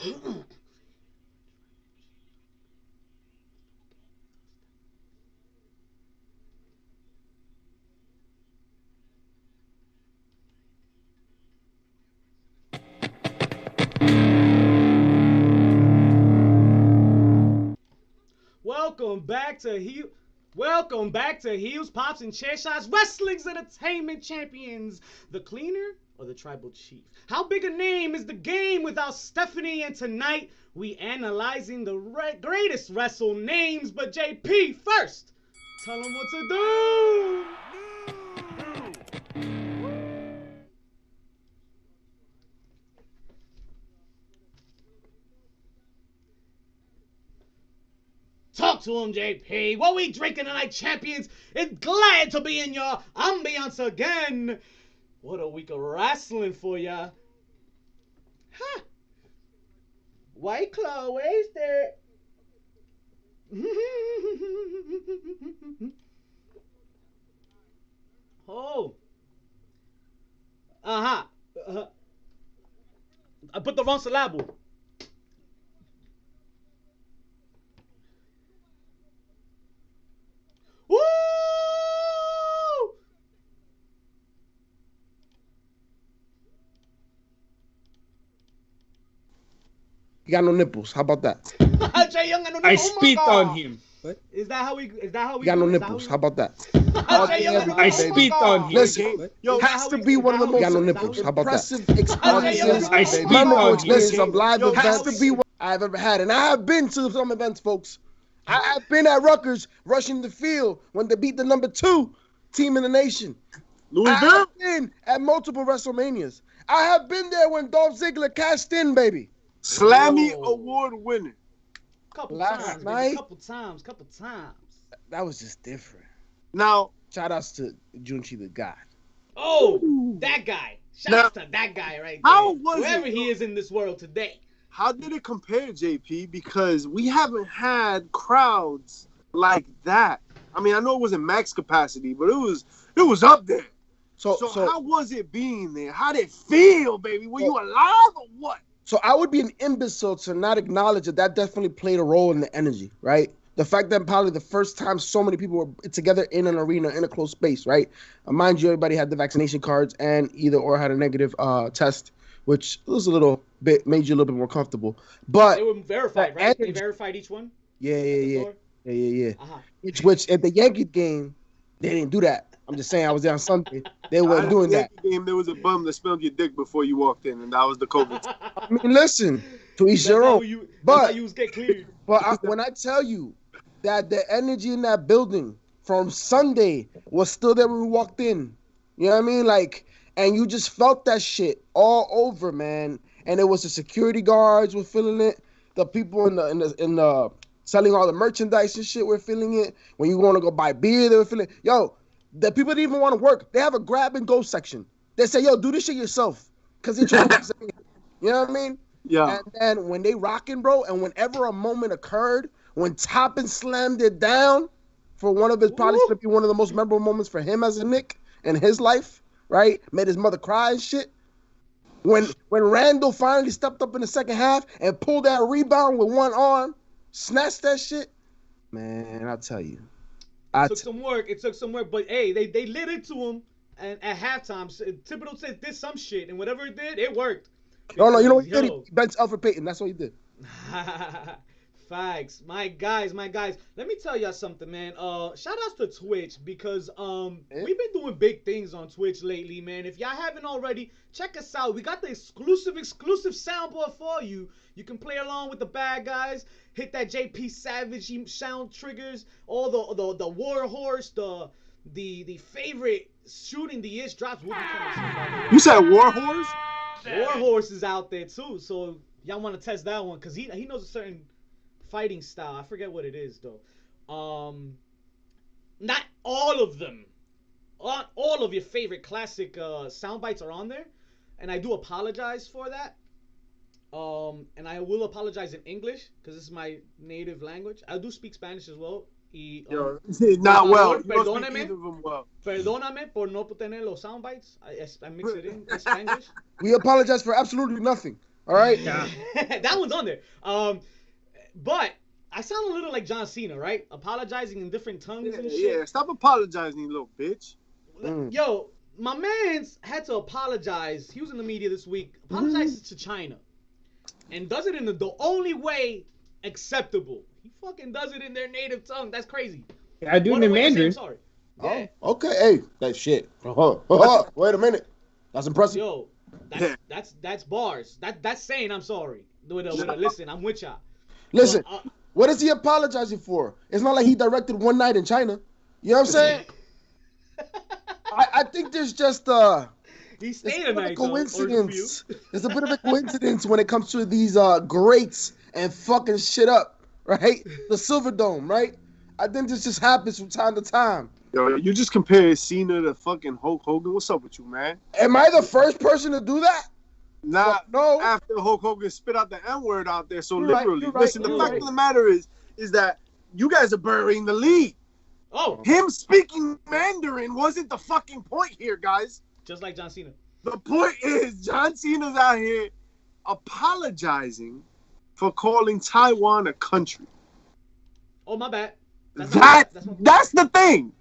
Welcome back to Heels, Pops, and Chair Shots, Wrestling's Entertainment Champions. The Cleaner or the Tribal Chief? How big a name is the game without Stephanie? And tonight, we analyzing the greatest wrestle names. But JP, first, tell them what to do. Talk to him, JP. What we drinking tonight, champions? It's glad to be in your ambiance again. What a week of wrestling for ya. Huh. White Claw, where's there? Oh. I put the wrong syllable. Woo! He got no nipples. How about that? Jay Young got no I nipples. spit on him. What? Is that how we? He got no nipples. How about that? I spit on him. Listen, Yo, has to be one of the most got no nipples. How about impressive that? Experiences, I spit on memorable him. experiences of live Yo, events has to be I've ever had, and I have been to some events, folks. I've been at Rutgers, rushing the field when they beat the number 2 team in the nation. I have been at multiple WrestleManias. I have been there when Dolph Ziggler cashed in, baby. Slammy Award winner. Couple Last times, night? baby. Couple times. That was just different. Now, Shout outs to Junchi the God. Oh, that guy. Shout out to that guy right there. How was Wherever it? he is in this world today. How did it compare, JP? Because we haven't had crowds like that. I mean, I know it wasn't max capacity, but it was up there. So how was it being there? How did it feel, baby? Were you alive or what? So I would be an imbecile to not acknowledge that definitely played a role in the energy, right? The fact that probably the first time so many people were together in an arena in a closed space, right? Mind you, everybody had the vaccination cards and either or had a negative test, which was a little bit, made you a little bit more comfortable. But they were verified, right? They verified each one? Yeah. Which at the Yankee game, they didn't do that. I'm just saying, I was there on Sunday. They weren't doing that. Game, there was a bum that smelled your dick before you walked in, and that was the COVID. I mean, listen, to each their own. But when I tell you that the energy in that building from Sunday was still there when we walked in, you know what I mean? Like, and you just felt that shit all over, man. And it was the security guards were feeling it. The people in the selling all the merchandise and shit were feeling it. When you want to go buy beer, they were feeling it. Yo, the people didn't even want to work. They have a grab and go section. They say, yo, do this shit yourself. Because they're trying to say, you know what I mean? Yeah. And then when they rocking, bro, and whenever a moment occurred, when Toppin slammed it down for one of his, probably going to be one of the most memorable moments for him as a Nick in his life, right? Made his mother cry and shit. When Randall finally stepped up in the second half and pulled that rebound with one arm, snatched that shit, man, I'll tell you. It took some work, but hey, they lit it to him, and at halftime, Thibodeau said did some shit, and whatever it did, it worked. No, you know what he did? He benched Alfred Payton. That's what he did. Facts. My guys. Let me tell y'all something, man. Shout outs to Twitch because we've been doing big things on Twitch lately, man. If y'all haven't already, check us out. We got the exclusive soundboard for you. You can play along with the bad guys. Hit that JP Savage sound triggers, all the war horse, the favorite shooting the ish drops will be coming soon. You said war horse? War horse is out there too, so y'all want to test that one because he knows a certain fighting style. I forget what it is though. Not all of them. All of your favorite classic sound bites are on there, and I do apologize for that. And I will apologize in English because this is my native language. I do speak Spanish as well. Not well. Perdóname por no tener los sound bites. I mix it in Spanish. We apologize for absolutely nothing. All right. Yeah. That one's on there. But I sound a little like John Cena, right? Apologizing in different tongues and shit. Yeah, stop apologizing, you little bitch. Yo, my man's had to apologize. He was in the media this week. Apologizes to China. And does it in the only way acceptable. He fucking does it in their native tongue. That's crazy. I do it in Mandarin. Sorry. Yeah. Oh, okay. Hey, that shit. Wait a minute. That's impressive. Yo, that's bars. That's saying I'm sorry. Listen, I'm with y'all. Listen, what is he apologizing for? It's not like he directed One Night in China. You know what I'm saying? I think there's just he stayed a night, coincidence. There's a bit of a coincidence when it comes to these greats and fucking shit up, right? The Silver Dome, right? I think this just happens from time to time. Yo, you just compared Cena to fucking Hulk Hogan. What's up with you, man? Am I the first person to do that? No. After Hulk Hogan spit out the N-word out there so literally. Listen, the fact of the matter is that you guys are burying the lead. Oh. Him speaking Mandarin wasn't the fucking point here, guys. Just like John Cena. The point is John Cena's out here apologizing for calling Taiwan a country. Oh, my bad. That's the thing.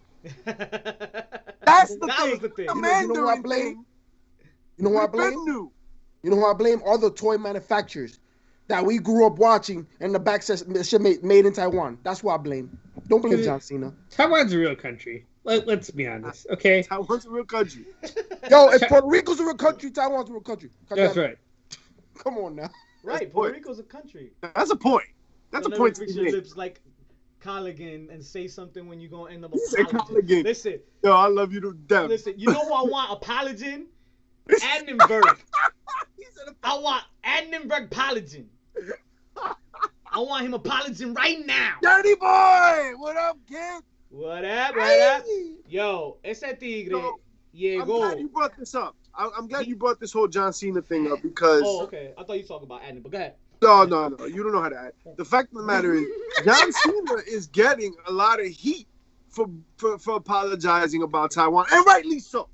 That's the thing. Was the thing. You know who I blame? You know who I blame? You know who I blame? All the toy manufacturers that we grew up watching and the back says shit made in Taiwan. That's who I blame. Don't blame John Cena. Taiwan's a real country. Let's be honest, okay? Taiwan's a real country. Yo, if Puerto Rico's a real country, Taiwan's a real country. That's right. Come on now. Right, Puerto Rico's a country. That's a point. That's a point. Don't your lips like Colligan and say something when you gonna end up apologizing. Listen. Yo, I love you to death. Listen, you know who I want apologizing? Annenberg. I want Annenberg apologizing. I want him apologizing right now. Dirty boy! What up, kid? What up? What up? Yo, ese tigre llegó. I'm glad you brought this up. I'm glad you brought this whole John Cena thing up because... Oh, okay. I thought you were talking about Annenberg. But go ahead. No. You don't know how to act. The fact of the matter is, John Cena is getting a lot of heat for apologizing about Taiwan, and rightly so.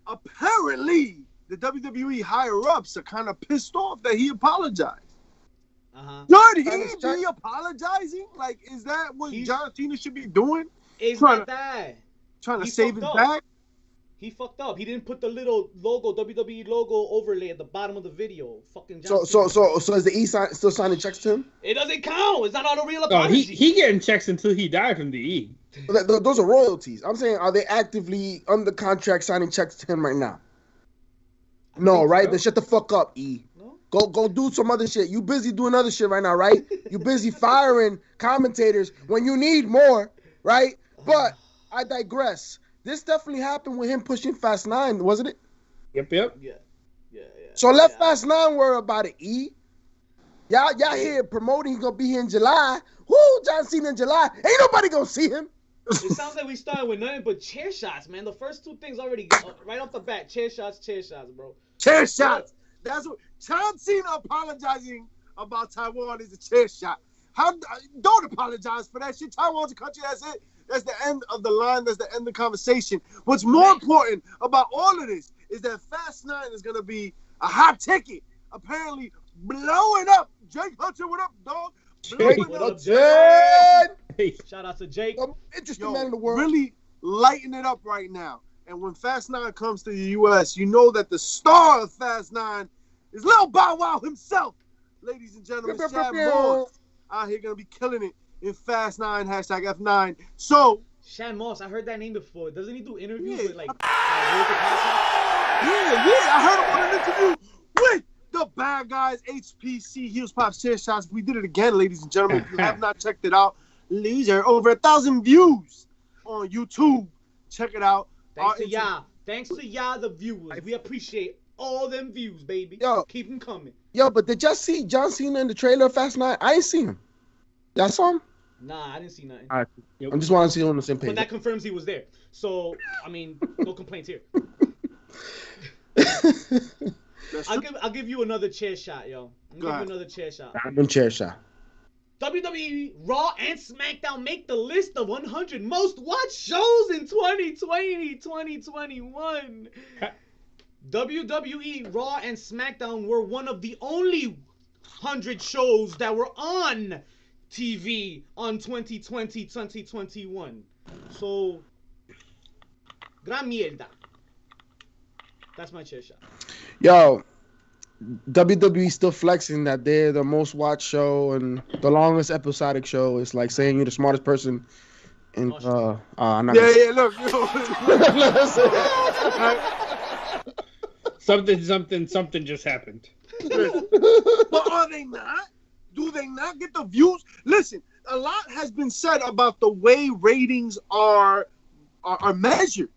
Apparently, the WWE higher-ups are kind of pissed off that he apologized. Should he be apologizing? Like, is that what John Cena should be doing? It's not that. Trying to save his back? He fucked up. He didn't put the little logo, WWE logo overlay at the bottom of the video. Fucking John Cena. So is the E still signing checks to him? It doesn't count. It's not all the real apology. He getting checks until he died from the E. Those are royalties. I'm saying, are they actively under contract signing checks to him right now? No, right? Then shut the fuck up, E. No? Go do some other shit. You busy doing other shit right now, right? You busy firing commentators when you need more, right? But I digress. This definitely happened with him pushing Fast 9, wasn't it? Yep. Yeah. So let Fast 9 worry about it, E. Y'all here promoting he's gonna be here in July. Woo, John Cena in July. Ain't nobody gonna see him. It sounds like we started with nothing but chair shots, man. The first two things already right off the bat. Chair shots, bro. Chair shots. That's what John Cena apologizing about Taiwan is a chair shot. Don't apologize for that shit. Taiwan's a country. That's it. That's the end of the line. That's the end of the conversation. What's more important about all of this is that Fast 9 is going to be a hot ticket. Apparently blowing up. Jake Hunter, what up, dog? What up, Jake? Shout out to Jake. Interesting man in the world. Really lighting it up right now. And when Fast 9 comes to the U.S., you know that the star of Fast 9 is Lil Bow Wow himself. Ladies and gentlemen, Shad Moss out here going to be killing it in Fast 9, #F9. So, Shad Moss, I heard that name before. Doesn't he do interviews with like Yeah, I heard him on an interview with the bad guys, HPC, Heels, Pops, Chair Shots. We did it again, ladies and gentlemen. If you have not checked it out, these are over 1,000 views on YouTube. Check it out. Thanks to y'all, the viewers. We appreciate all them views, baby. Yo, keep them coming. Yo, but did y'all see John Cena in the trailer of Fast 9? I ain't seen him. Y'all saw him? Nah, I didn't see nothing. I just want to see him on the same page. But that confirms he was there. So, I mean, no complaints here. I'll give you another chair shot, yo. I'll give you another chair shot. Random chair shot. WWE Raw and SmackDown make the list of 100 most watched shows in 2020, 2021. WWE Raw and SmackDown were one of the only 100 shows that were on TV on 2020, 2021. So, gran mierda. That's my chair shot. Yo, WWE still flexing that they're the most watched show and the longest episodic show. It's like saying you're the smartest person. And look, something just happened. But are they not? Do they not get the views? Listen, a lot has been said about the way ratings are measured.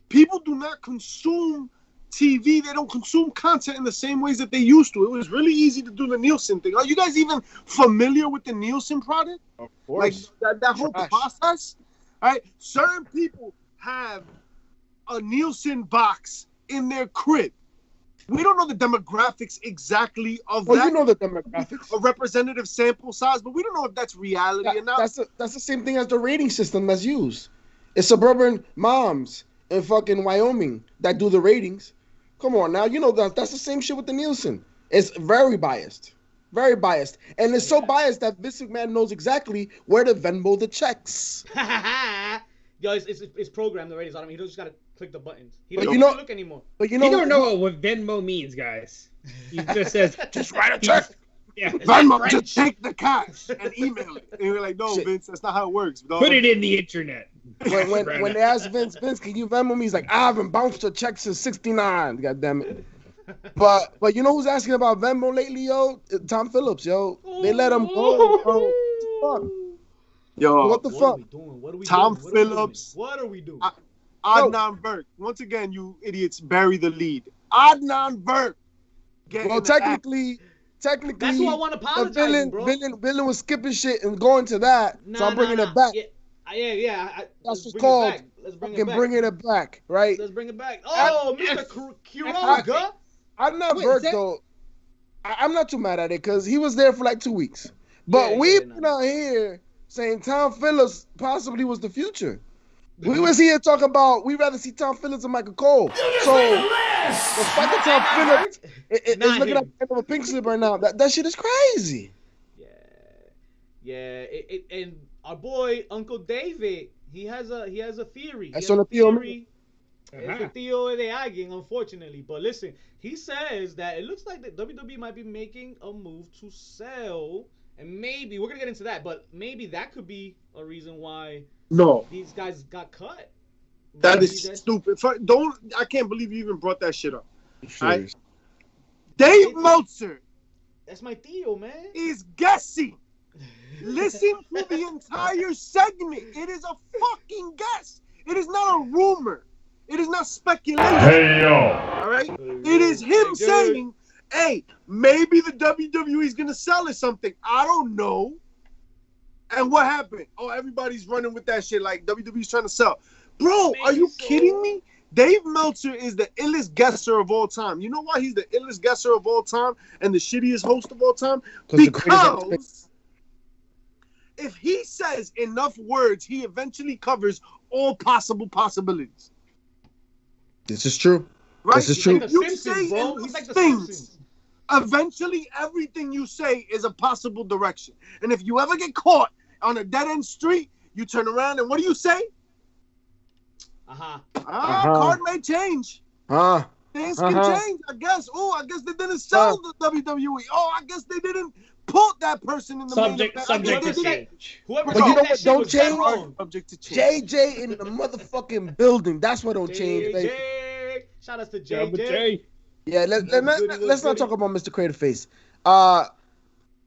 People do not consume TV. They don't consume content in the same ways that they used to. It was really easy to do the Nielsen thing. Are you guys even familiar with the Nielsen product? Of course. Like that whole process? All right. Certain people have a Nielsen box in their crib. We don't know the demographics exactly of that. Well, you know the demographics. A representative sample size, but we don't know if that's reality or not. That's the same thing as the rating system that's used. It's suburban moms in fucking Wyoming that do the ratings. Come on now, you know that's the same shit with the Nielsen. It's very biased. Very biased. And it's so biased that Vince McMahon knows exactly where to Venmo the checks. Yo, it's programmed already, so he just gotta click the buttons. He but doesn't look anymore. But you don't know what Venmo means, guys. He just says, just write a check. Yeah. Venmo, just take the cash and email it. And you're like, no, Vince, that's not how it works. Dog. Put it in the internet. When they ask Vince, can you Venmo me? He's like, I haven't bounced a check since '69. God damn it. But you know who's asking about Venmo lately, yo? Tom Phillips, yo. They let him go, bro. Fuck. Yo, what the fuck? What are we Tom doing? Phillips. What are we doing? Adnan Burke. Once again, you idiots bury the lead. Adnan Burke. Well, technically, that's who I want to apologize, bro. Villain was skipping shit and going to that, so I'm bringing it back. Yeah. That's what's called. Let's bring it back, right? Let's bring it back. Oh, Mr. Quiroga. Adnan Burke, though, I'm not too mad at it because he was there for like 2 weeks. But we've been out here saying Tom Phillips possibly was the future. We was here talking about we'd rather see Tom Phillips than Michael Cole. So the fact that Tom Phillips is looking at the end of a pink slip right now, that shit is crazy. Yeah. And our boy Uncle David, he has a theory. That's on the theory. It's a Theo de alguien, unfortunately. But listen, he says that it looks like that WWE might be making a move to sell, and maybe we're gonna get into that, but maybe that could be a reason why these guys got cut. That is stupid. I can't believe you even brought that shit up. Right? Dave Meltzer. That's my Theo, man. Is guessing. Listen to the entire segment. It is a fucking guess. It is not a rumor. It is not speculation. Hey, yo. All right? It is him saying, hey, maybe the WWE is going to sell us something. I don't know. And what happened? Oh, everybody's running with that shit like WWE's trying to sell. Bro, are you kidding me? Dave Meltzer is the illest guesser of all time. You know why he's the illest guesser of all time and the shittiest host of all time? Because if he says enough words, he eventually covers all possible possibilities. This is true. Right? This is true. Like you say bro. He's like the things, Simpsons. Eventually everything you say is a possible direction. And if you ever get caught on a dead-end street, you turn around and what do you say? Card may change. Things can change, I guess. Oh, I guess they didn't sell the WWE. Oh, I guess they didn't put that person in the subject to change. Whoever but you know what don't change? Subject to change. JJ in the motherfucking building. That's what don't change. JJ. Shout out to JJ. Yeah, let's not talk about Mr. Creative Face. Can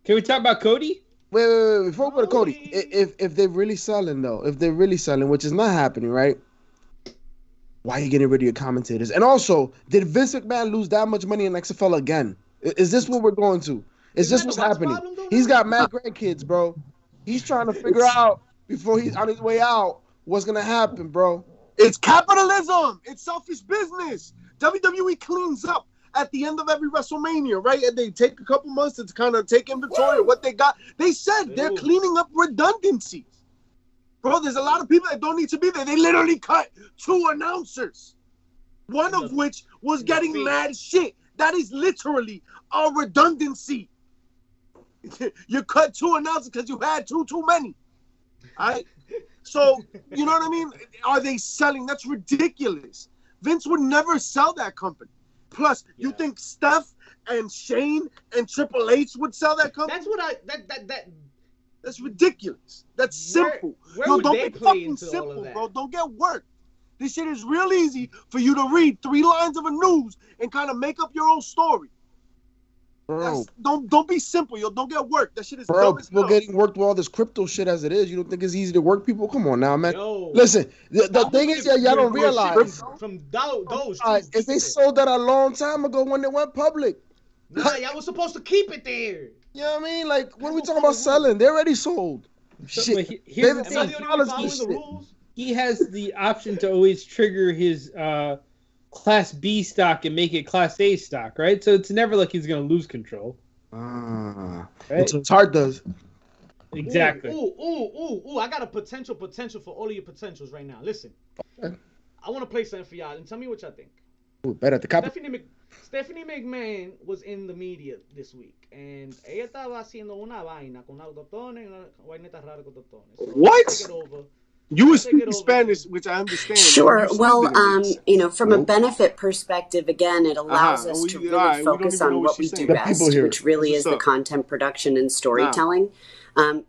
we talk about Cody? Wait, before we go to Cody, if they're really selling though, which is not happening, right? Why are you getting rid of your commentators? And also, did Vince McMahon lose that much money in XFL again? Is this what we're going to? Is this what's happening? He's got mad grandkids, bro. He's trying to figure out before he's on his way out what's gonna happen, bro. It's capitalism. It's selfish business. WWE cleans up at the end of every WrestleMania, right? And they take a couple months to kind of take inventory of what they got. They said they're cleaning up redundancies. Bro, there's a lot of people that don't need to be there. They literally cut 2 announcers. One of which was getting mad shit. That is literally a redundancy. You cut 2 announcers because you had too many. All right? So, you know what I mean? Are they selling? That's ridiculous. Vince would never sell that company. Plus, you think Steph and Shane and Triple H would sell that company? That's what That's ridiculous. That's simple. Yo, don't be fucking simple, bro. Don't get work. This shit is real easy for you to read 3 lines of a news and kind of make up your own story. Bro, don't be simple, yo. Don't get work. That shit is bro. People getting worked with all this crypto shit as it is. You don't think it's easy to work people? Come on now, man. Yo, listen, the thing is that y'all don't realize from those is they sold that a long time ago when they went public. Nah, y'all was supposed to keep it there. You know what I mean? Like, what are we talking about selling? They already sold. Shit. Here's the thing. He has the option to always trigger his Class B stock and make it Class A stock, right? So it's never like he's going to lose control. Right? His heart does. Exactly. Ooh! I got a potential for all of your potentials right now. Listen, okay. I want to play something for y'all and tell me what y'all think. Ooh, better at the cop. Stephanie McMahon was in the media this week, and ella estaba haciendo una vaina con autotones, una vainita rara con autotones. So what? You were speaking Spanish, which I understand. Sure. Well, from a benefit perspective, again, it allows us to really focus on what we do best, which really is the content production and storytelling.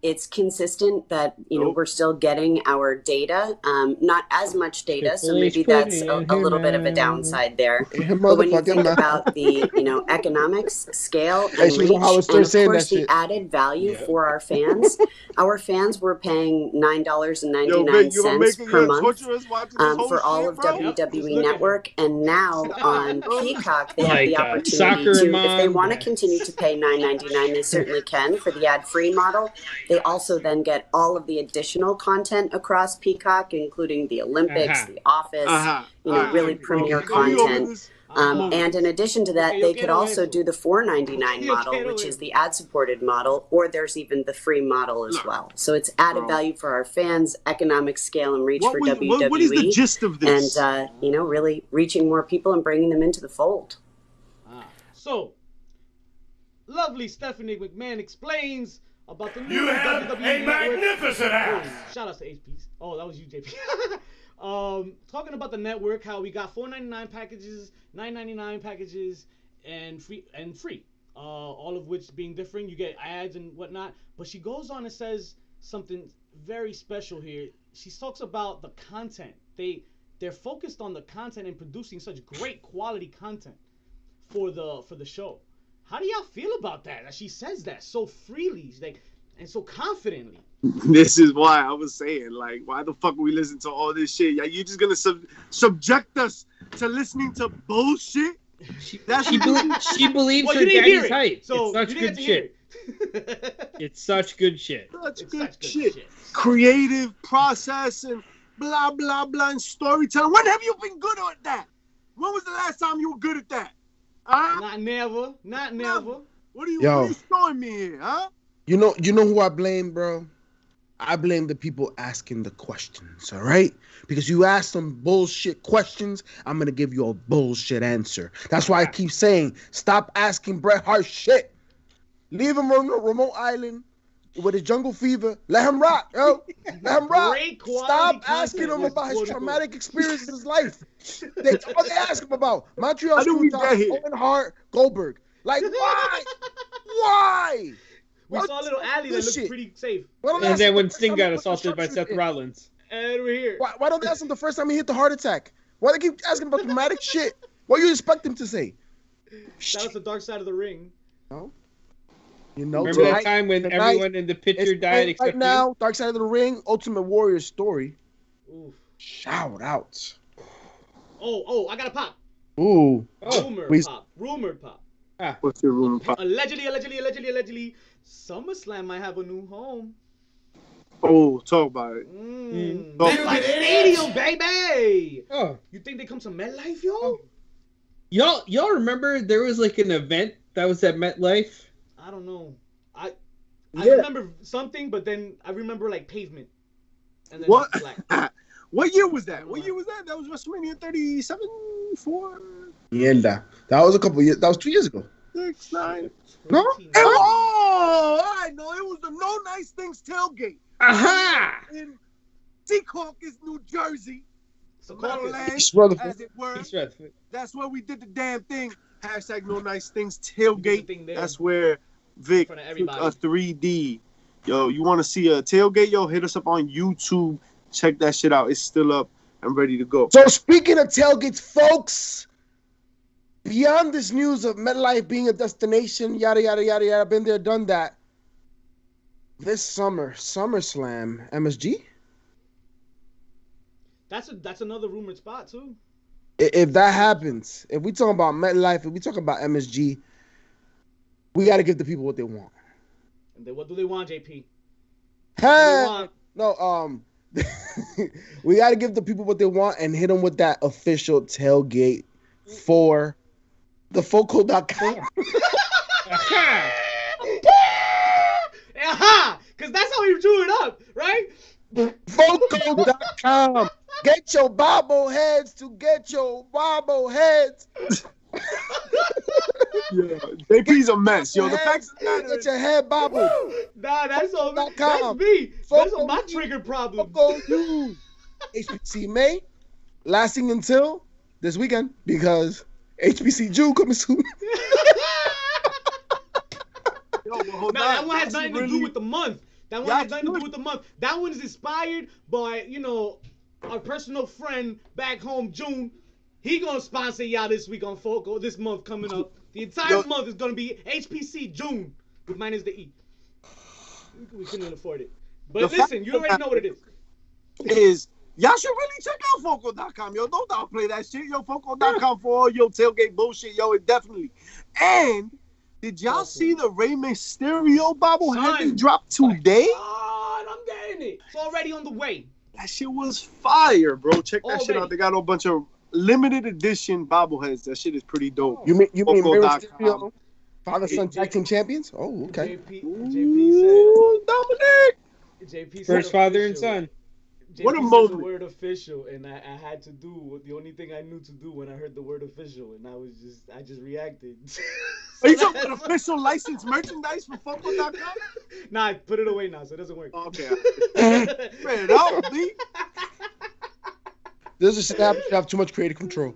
It's consistent that, we're still getting our data, not as much data, so maybe that's a little bit of a downside there. But when you think about the, economics, scale, and reach, and of course the added value for our fans were paying $9.99 per month for all of WWE Network, and now on Peacock they have the opportunity to, if they want to continue to pay $9.99, they certainly can for the ad-free model. They also then get all of the additional content across Peacock, including the Olympics, The Office, really premier content. And in addition to that, they could also do the $4.99 model, which is the ad-supported model, or there's even the free model as well. So it's added value for our fans, economic scale and reach for WWE. What is the gist of this? And, really reaching more people and bringing them into the fold. So, lovely Stephanie McMahon explains about the new WWE magnificent ass. Shout out to HPs. Oh, that was you, JP. Talking about the network, how we got $4.99 packages, $9.99 packages, and free. All of which being different. You get ads and whatnot. But she goes on and says something very special here. She talks about the content. They're focused on the content and producing such great quality content for the show. How do y'all feel about that? She says that so freely, and so confidently. This is why I was saying, why the fuck we listen to all this shit? You just gonna subject us to listening to bullshit? She believes her daddy's hype. So it's such good shit. It's such good shit. Such good shit. Creative process and blah blah blah and storytelling. When have you been good at that? When was the last time you were good at that? Not never. What are you showing me here, huh? You know who I blame, bro? I blame the people asking the questions, all right? Because you ask some bullshit questions, I'm going to give you a bullshit answer. That's why I keep saying, stop asking Bret Hart shit. Leave him on a remote island with his jungle fever. Let him rock, yo. Let him rock. Stop asking him about his traumatic experiences in his life. That's all they ask him about. Montreal Screwjob, Owen Hart, Goldberg. Why? Why? We saw a little alley that looked pretty safe. And then when Sting got assaulted by Seth Rollins. And we're here. Why don't they ask him the first time he hit the heart attack? Why they keep asking about dramatic shit? What do you expect him to say? That was the dark side of the ring. No. Remember that time when everyone in the picture died except now, Dark Side of the Ring, Ultimate Warrior story. Oof. Shout out. Oh, I got a pop. Ooh. Rumored pop. What's your rumor pop? Allegedly, SummerSlam might have a new home. Oh, talk about it. MetLife Stadium, baby. Oh. You think they come to MetLife, yo? Y'all remember there was an event that was at MetLife? I don't know. I remember something, but then I remember pavement. And then What year was that? What year was that? That was WrestleMania 37, 4? Yeah, that was a couple years. That was 2 years ago. 6, 9. No? Oh, I know. It was the No Nice Things tailgate. Aha! In Secaucus, New Jersey. Meadowland, as it were. That's where we did the damn thing. Hashtag No Nice Things tailgate. That's where Vic took a 3D. Yo, you want to see a tailgate? Yo, hit us up on YouTube. Check that shit out. It's still up and ready to go. So speaking of tailgates, folks, beyond this news of MetLife being a destination, yada, yada, yada, yada, been there, done that. This summer, SummerSlam, MSG? That's another rumored spot, too. If that happens, if we talking about MetLife, if we talking about MSG, we got to give the people what they want. And what do they want, JP? Hey, no, we got to give the people what they want and hit them with that official tailgate for the Foco.com. Because that's how we drew it up, right? Foco.com. Get your bobbleheads to get your bobbleheads. Yeah, JP's a mess, yo. The fact that get your head bobbled. Nah, that's all. That's me. That's my trigger problem. HPC May, lasting until this weekend because HPC June coming soon. That one has nothing to do with the month. That one has nothing to do with the month. That one is inspired by, our personal friend back home, June. He gonna sponsor y'all this week on Foco. This month coming up. The entire month is gonna be HPC June with minus the E. We couldn't afford it. But listen, you already know what it is. Y'all should really check out Foco.com, yo. Don't downplay that shit, yo. Foco.com for all your tailgate bullshit, yo. It definitely. And did y'all see the Rey Mysterio bobblehead that dropped today? God, I'm getting it. It's already on the way. That shit was fire, bro. Check that shit out. They got a bunch of limited edition bobbleheads. That shit is pretty dope. You mean Mysterio, father son tag team champions? Oh, okay. JP Dominic. JP first father and son. JP what a moment. The word official, and I had to do the only thing I knew to do when I heard the word official, and I just reacted. Are you talking about official licensed merchandise from Foco.com? Nah, I put it away now, so it doesn't work. Okay. Man, out, B. This is shit happens. You have too much creative control.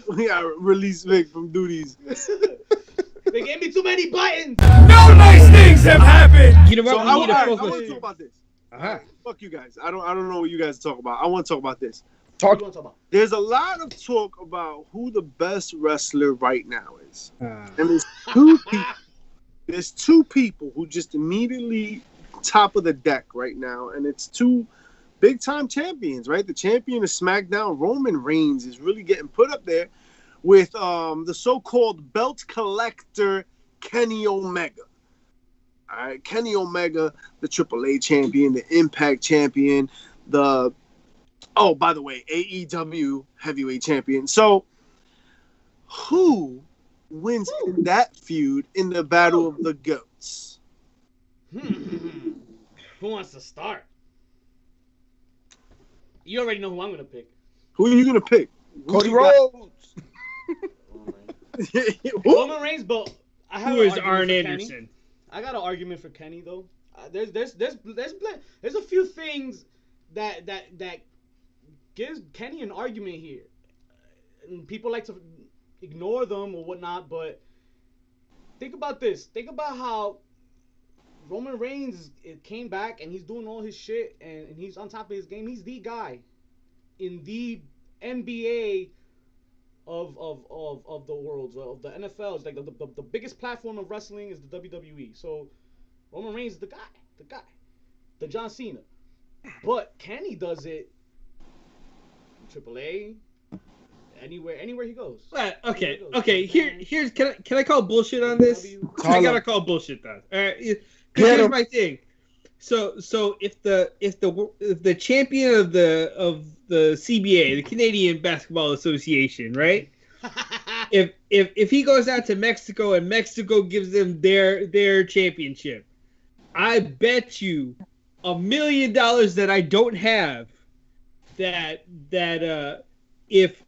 We gotta release Vic from duties. They gave me too many buttons. No nice things have happened. You know what? I want to talk about this. Fuck you guys. I don't know what you guys talk about. I want to talk about this. There's a lot of talk about who the best wrestler right now is, and there's two people who just immediately top of the deck right now, and it's two big time champions, right? The champion of SmackDown, Roman Reigns, is really getting put up there with the so-called belt collector Kenny Omega. All right, Kenny Omega, the AAA champion, the Impact champion, by the way, AEW heavyweight champion. So, who wins in that feud in the Battle of the Goats? Who wants to start? You already know who I'm gonna pick. Who are you gonna pick? Cody Rhodes. Roman Reigns, but I have who is Arn Anderson? Kenny. I got an argument for Kenny though. There's a few things that gives Kenny an argument here, and people like to ignore them or whatnot. But think about this. Think about how Roman Reigns came back and he's doing all his shit and he's on top of his game. He's the guy in the NBA of the world, of the NFL. It's like the biggest platform of wrestling is the WWE. So Roman Reigns is the guy, the John Cena. But Kenny does it AAA, anywhere he goes. Okay. Here's can I call bullshit on this? I gotta call bullshit then. All right. Here's my thing. So if the champion of the CBA, the Canadian Basketball Association, right? if he goes out to Mexico and Mexico gives them their championship, I bet you $1 million that I don't have, that if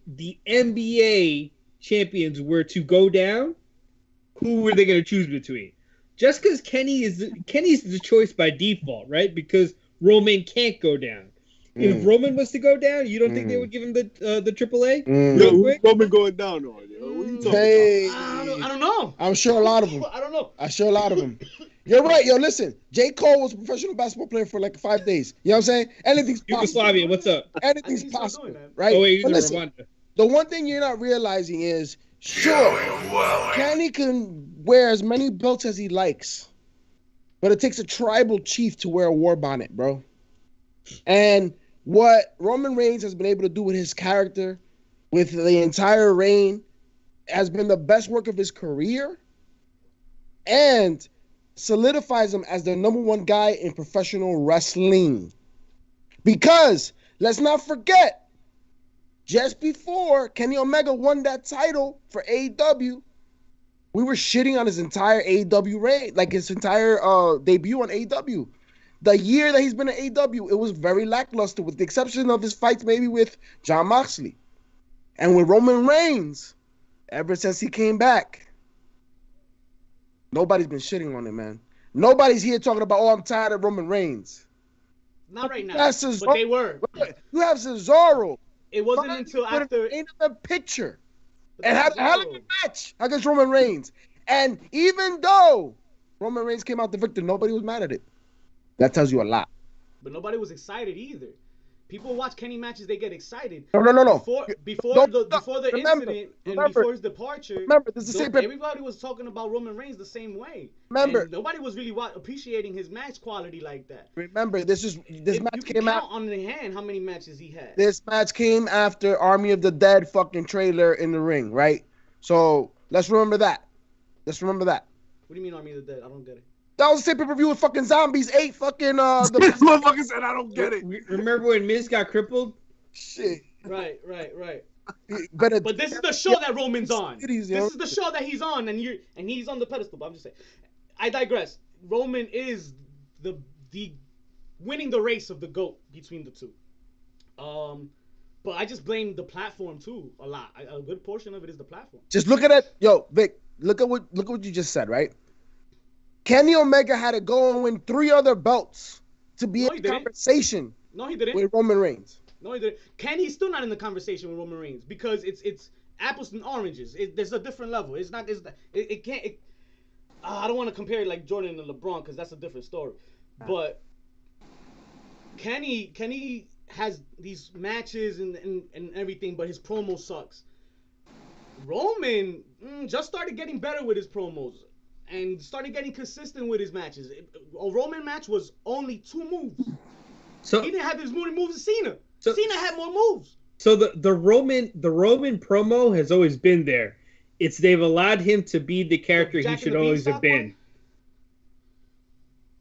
the NBA champions were to go down, who were they going to choose between? Just because Kenny's the choice by default, right? Because Roman can't go down. If Roman was to go down, you don't think they would give him the AAA? Yo, who's Roman going down on? Yo? What are you talking about? I don't know. I'm sure a lot of them. I don't know. I'm sure a lot of them. You're right. Yo, listen. J. Cole was a professional basketball player for like 5 days. You know what I'm saying? Anything's possible. Yugoslavia, what's up? Anything's possible, right? Oh, wait, but listen, the one thing you're not realizing is, sure, Kenny can wear as many belts as he likes, but it takes a tribal chief to wear a war bonnet, bro. And what Roman Reigns has been able to do with his character, with the entire reign, has been the best work of his career, and solidifies him as the #1 guy in professional wrestling. Because let's not forget, just before Kenny Omega won that title for AEW, we were shitting on his entire AEW reign, like his entire debut on AEW. The year that he's been at AEW, it was very lackluster, with the exception of his fights maybe with Jon Moxley. And with Roman Reigns, ever since he came back, nobody's been shitting on him, man. Nobody's here talking about, oh, I'm tired of Roman Reigns. Not right now, but they were. You have Cesaro. It wasn't until after in the picture and had a hell of a match against Roman Reigns. And even though Roman Reigns came out the victor, nobody was mad at it. That tells you a lot. But nobody was excited either. People watch Kenny matches, they get excited. No. Before the incident and before his departure, remember, this is the same everybody was talking about Roman Reigns the same way. Remember, and nobody was really appreciating his match quality like that. Remember, this match came out on the hand how many matches he had. This match came after Army of the Dead fucking trailer in the ring, right? So let's remember that. What do you mean Army of the Dead? I don't get it. That was the same pay-per-view with fucking zombies. 8 fucking This motherfucker said I don't get it. Remember when Miz got crippled? Shit. Right. But this is the show that Roman's on. This is the show that he's on, and he's on the pedestal. But I'm just saying, I digress. Roman is the winning the race of the GOAT between the two. But I just blame the platform too a lot. A good portion of it is the platform. Just look at it, yo, Vic. Look at what you just said, right? Kenny Omega had to go and win 3 other belts to be in conversation. No, he didn't. With Roman Reigns. No, he didn't. Kenny's still not in the conversation with Roman Reigns because it's apples and oranges. There's a different level. It's not. It can't. I don't want to compare it like Jordan and LeBron because that's a different story. But Kenny has these matches and everything, but his promo sucks. Roman just started getting better with his promos. And started getting consistent with his matches. A Roman match was only 2 moves. So he didn't have as many moves as Cena. Cena had more moves. So the Roman promo has always been there. It's they've allowed him to be the character he should always have been.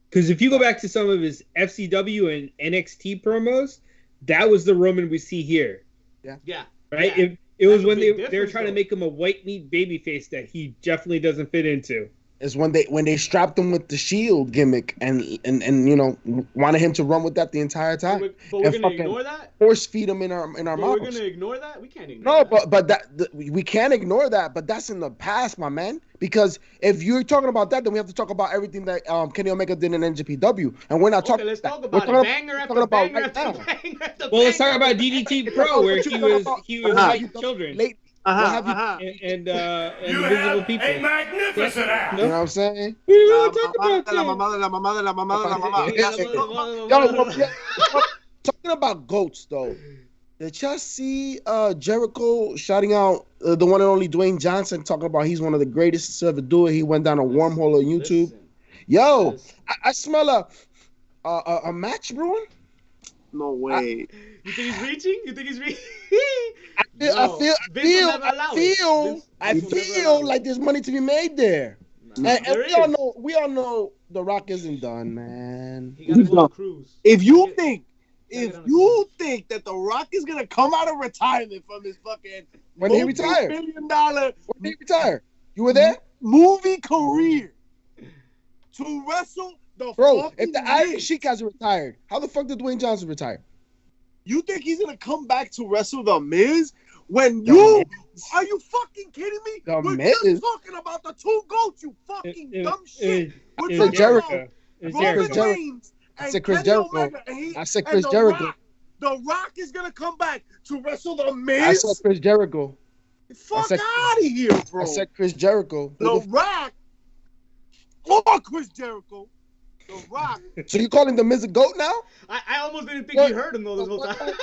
Because if you go back to some of his FCW and NXT promos, that was the Roman we see here. Yeah. Right? Yeah. It was when they were trying to make him a white meat babyface that he definitely doesn't fit into. Is when they strapped him with the Shield gimmick and you know wanted him to run with that the entire time. But we're gonna ignore that. Force feed him in our mouths. We're gonna ignore that. We can't ignore. No, but we can't ignore that. But that's in the past, my man. Because if you're talking about that, then we have to talk about everything that Kenny Omega did in NJPW, and we're not talking. Let's talk about it. Banger after banger after banger. Well, let's talk about DDT Pro, where he was like children. And invisible people. A magnificent act. You know what I'm saying? Talking about goats, though. Did y'all see Jericho shouting out the one and only Dwayne Johnson, talking about he's one of the greatest to ever do it? He went down a wormhole on YouTube. Yo, I smell a match brewing. No way. You think he's reaching? I feel like there's money to be made there. And we all know The Rock isn't done, man. He gotta go on a cruise. If you think that The Rock is gonna come out of retirement from his fucking when he retired, $1 billion when he retired, you were there? Movie career to wrestle Bro, if the Iron Sheik hasn't retired, how the fuck did Dwayne Johnson retire? You think he's gonna come back to wrestle The Miz? When you are you fucking kidding me? We're just talking about the two goats, you fucking dumb shit. We're talking Jericho. about Roman Reigns and Kenny Omega. I said Chris Jericho. The Rock is gonna come back to wrestle The Miz. I said Chris Jericho. Fuck out of here, bro. I said Chris Jericho. The Rock or Chris Jericho. The Rock. So you calling The Miz a goat now? I almost didn't think you heard him though this whole time.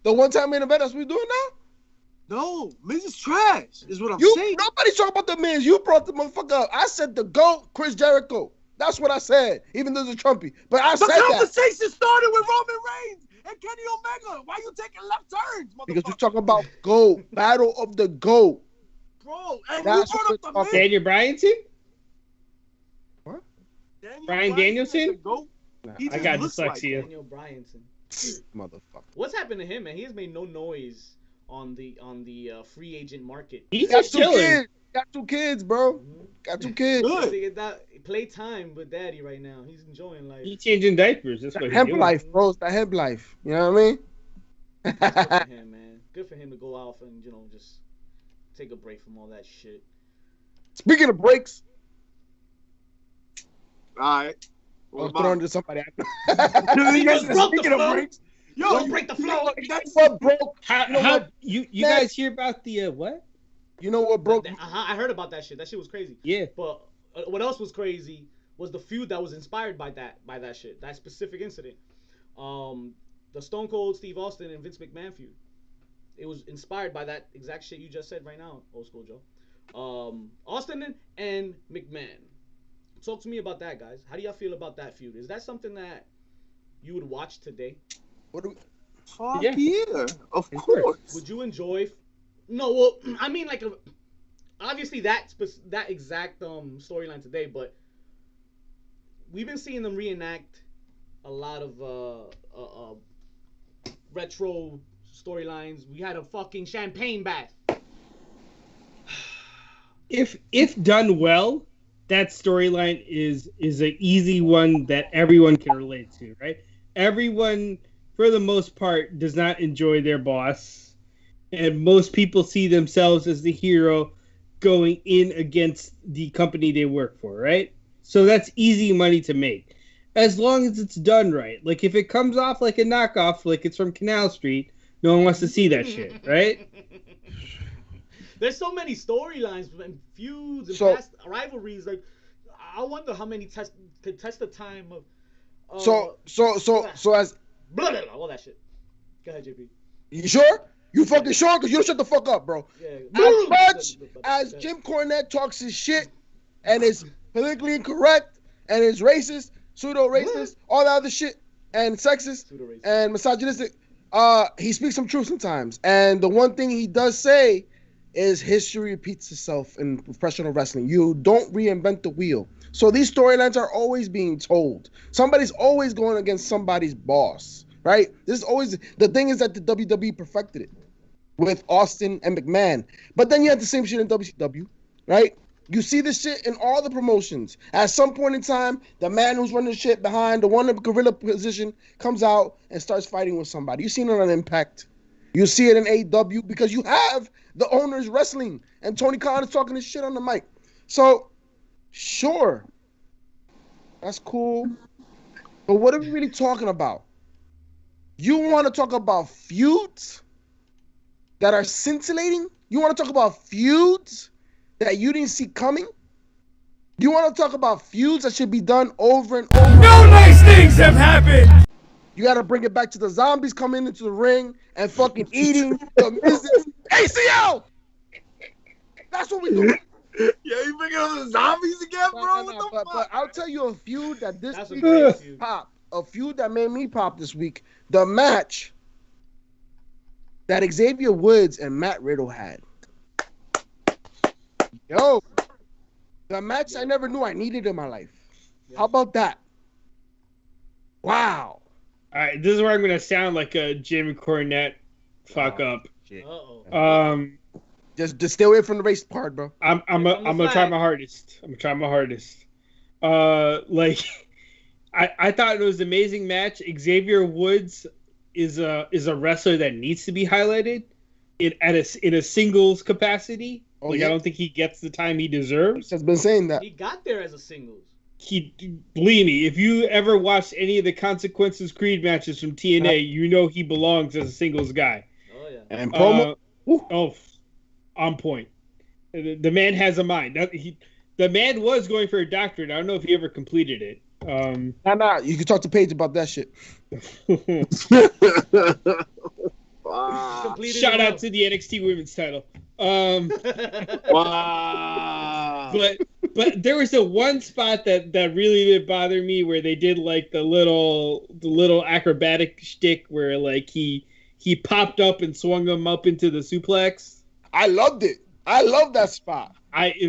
The one-time main event, that's what we doing now? No, Miz is trash, is what I'm saying. Nobody's talking about The Miz. You brought the motherfucker up. I said the GOAT, Chris Jericho. That's what I said, even though it's a Trumpy. But I said that. The conversation started with Roman Reigns and Kenny Omega. Why you taking left turns, motherfucker? Because we're talking about GOAT, Battle of the GOAT. Bro, and that's you brought up the Miz. Daniel Bryanson? What? Bryan Danielson? I got dyslexia. Daniel Bryanson. Motherfucker. What's happened to him, man? He has made no noise on the free agent market. He's just chilling. Got 2 kids, bro. Mm-hmm. Got 2 kids. Good. Play time with daddy right now. He's enjoying life. He's changing diapers. That's what he's doing. Hemp life, bro. It's that hemp life. You know what I mean? Good for him, man. Good for him to go out and just take a break from all that shit. Speaking of breaks. All right. I'll throw into somebody. Speaking of breaks. Yo, don't break the flow. That's what broke. You guys hear about the what? You know what broke? I heard about that shit. That shit was crazy. Yeah. But what else was crazy was the feud that was inspired by that shit. That specific incident. The Stone Cold Steve Austin and Vince McMahon feud. It was inspired by that exact shit you just said right now, Old School Joe. Austin and McMahon. Talk to me about that, guys. How do y'all feel about that feud? Is that something that you would watch today? Yeah, of course. Would you enjoy? No, well, I mean, like, obviously that exact storyline today, but we've been seeing them reenact a lot of retro storylines. We had a fucking champagne bath. If done well, that storyline is an easy one that everyone can relate to, right? Everyone, for the most part, does not enjoy their boss, and most people see themselves as the hero going in against the company they work for, right? So that's easy money to make, as long as it's done right. Like, if it comes off like a knockoff, like it's from Canal Street, no one wants to see that shit, right? There's so many storylines and feuds and past rivalries. Like, I wonder how many could test the time of. So as blah, blah, blah, all that shit. Go ahead, JP. You sure? You fucking sure? Because you don't shut the fuck up, bro. Yeah. As much as Jim Cornette talks his shit and is politically incorrect and is racist, pseudo-racist, all that other shit, and sexist and misogynistic, he speaks some truth sometimes. And the one thing he does say is history repeats itself in professional wrestling. You don't reinvent the wheel. So these storylines are always being told. Somebody's always going against somebody's boss, right? This is always the thing is that the WWE perfected it with Austin and McMahon. But then you have the same shit in WCW, right? You see this shit in all the promotions. At some point in time, the man who's running the shit behind the one in the gorilla position comes out and starts fighting with somebody. You've seen it on Impact. You see it in AEW because you have the owners wrestling and Tony Khan is talking this shit on the mic. So, sure, that's cool. But what are we really talking about? You want to talk about feuds that are scintillating? You want to talk about feuds that you didn't see coming? You want to talk about feuds that should be done over and over? No nice things have happened! You got to bring it back to the zombies coming into the ring and fucking eating the Miz's ACL! That's what we do. Yeah, you bringing up the zombies again, bro? What the fuck? But I'll tell you a feud that this week popped. A feud that made me pop this week. The match that Xavier Woods and Matt Riddle had. Yo, the match I never knew I needed in my life. How about that? Wow. All right, this is where I'm gonna sound like a Jim Cornette fuck up. Shit. Just stay away from the race part, bro. I'm gonna try my hardest. I'm gonna try my hardest. Like I thought it was an amazing match. Xavier Woods is a wrestler that needs to be highlighted in a singles capacity. I don't think he gets the time he deserves. Has been saying that he got there as a singles. Believe me, if you ever watched any of the Consequences Creed matches from TNA, you know he belongs as a singles guy. Oh yeah, and promo. On point. The man has a mind. The man was going for a doctorate. I don't know if he ever completed it. Nah. You can talk to Paige about that shit. Shout out to the NXT Women's title. Wow. But there was one spot that really did bother me where they did like the little acrobatic shtick where like he popped up and swung him up into the suplex. I loved it. I love that spot.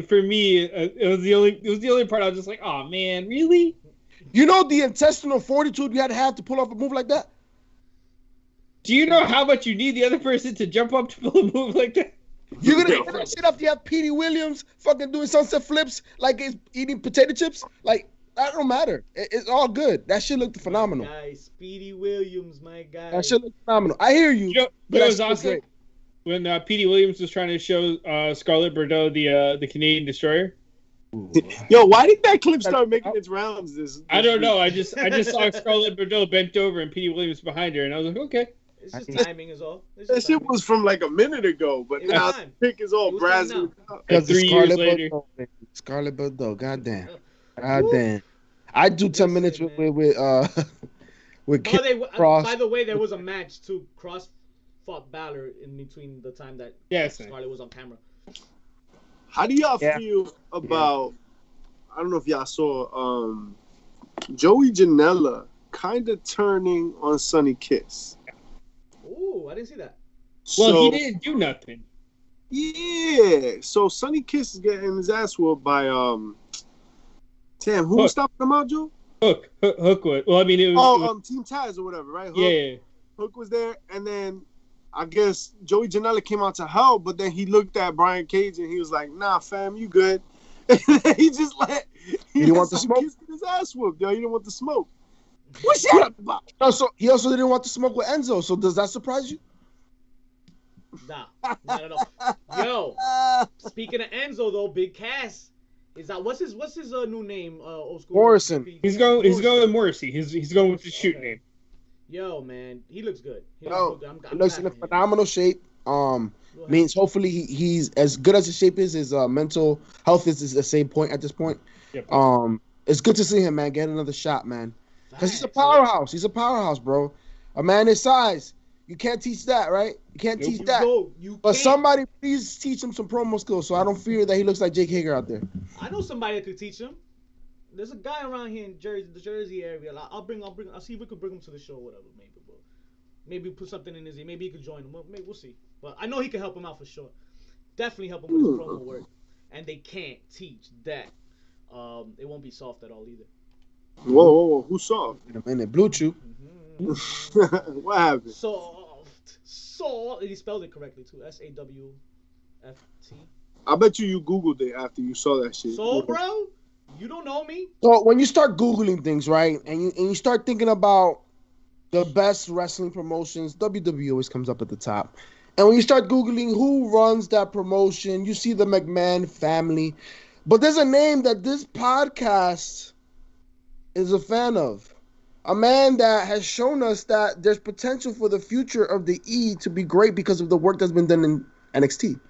For me, it was the only part I was just like, oh man, really? You know the intestinal fortitude you had to have to pull off a move like that? Do you know how much you need the other person to jump up to pull a move like that? You're gonna get that shit up. You have Petey Williams fucking doing sunset flips like he's eating potato chips. Like, that don't matter. It's all good. That shit looked phenomenal. Nice, Petey Williams, my guy. That shit looked phenomenal. I hear you. It was awesome when Petey Williams was trying to show Scarlett Bordeaux the Canadian Destroyer. Yo, why did that clip start making its rounds? I don't know. I just saw Scarlett Bordeaux bent over and Petey Williams behind her, and I was like, okay. It's just timing is all. That shit was from like a minute ago, but now the pick is all brassy. Because 3 years later. Scarlett Bordeaux, goddamn. I do 10 minutes with Cross. By the way, there was a match too. Cross fought Balor in between the time that Scarlett was on camera. How do y'all feel about? I don't know if y'all saw Joey Janela kind of turning on Sonny Kiss. Ooh, I didn't see that. Well, he didn't do nothing. Yeah. So Sonny Kiss is getting his ass whooped by who was stopping him out, Joe? Hook was. Well, I mean, it was. Team Taz or whatever, right? Hook, yeah. Hook was there, and then I guess Joey Janela came out to help, but then he looked at Brian Cage and he was like, "Nah, fam, you good." And then he just he didn't want the smoke. Kiss get his ass whooped, yo. He didn't want the smoke. What's that about? So he also didn't want to smoke with Enzo. So does that surprise you? Nah, not at all. Yo, speaking of Enzo though, Big Cass is that what's his new name? Old school Morrison. He's going with Morrissey. He's going with the shoot name. Yo, man, he looks good. He looks in a phenomenal shape. Means hopefully he's as good as his shape is. His mental health is the same point at this point. Yep. It's good to see him, man. Get another shot, man. Because he's a powerhouse. He's a powerhouse, bro. A man his size. You can't teach that, right? You can't teach that. But somebody please teach him some promo skills so I don't fear that he looks like Jake Hager out there. I know somebody that could teach him. There's a guy around here in the Jersey area. I'll see if we could bring him to the show or whatever, maybe. But maybe put something in his ear. Maybe he could join him. Maybe we'll see. But I know he can help him out for sure. Definitely help him with his promo work. And they can't teach that. It won't be soft at all either. Whoa. Who's soft? In a minute. Blue Chew. What happened? Soft. He spelled it correctly too. SAWFT. I bet you Googled it after you saw that shit. So, bro, you don't know me. So when you start Googling things, right, and you start thinking about the best wrestling promotions, WWE always comes up at the top. And when you start Googling who runs that promotion, you see the McMahon family. But there's a name that this podcast is a fan of. A man that has shown us that there's potential for the future of the E to be great because of the work that's been done in NXT.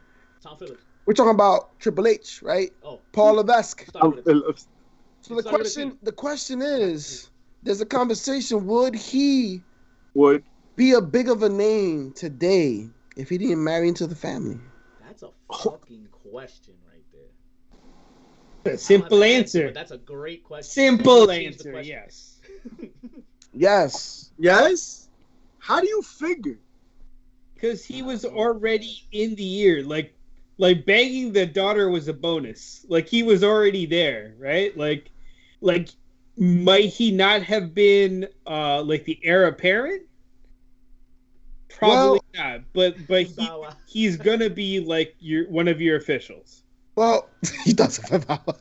Tom Phillips. We're talking about Triple H, right? Oh. Paul Levesque. Tom Phillips. So the question is, there's a conversation, would he be a big of a name today if he didn't marry into the family? That's a fucking question right there. Simple answer. That's a great question. Simple answer, yes. Yes. How do you figure? Because he was already in the year. Like banging the daughter was a bonus. Like he was already there, right? Like might he not have been like the heir apparent? Probably not. But he's gonna be like one of your officials. Well, he doesn't have power.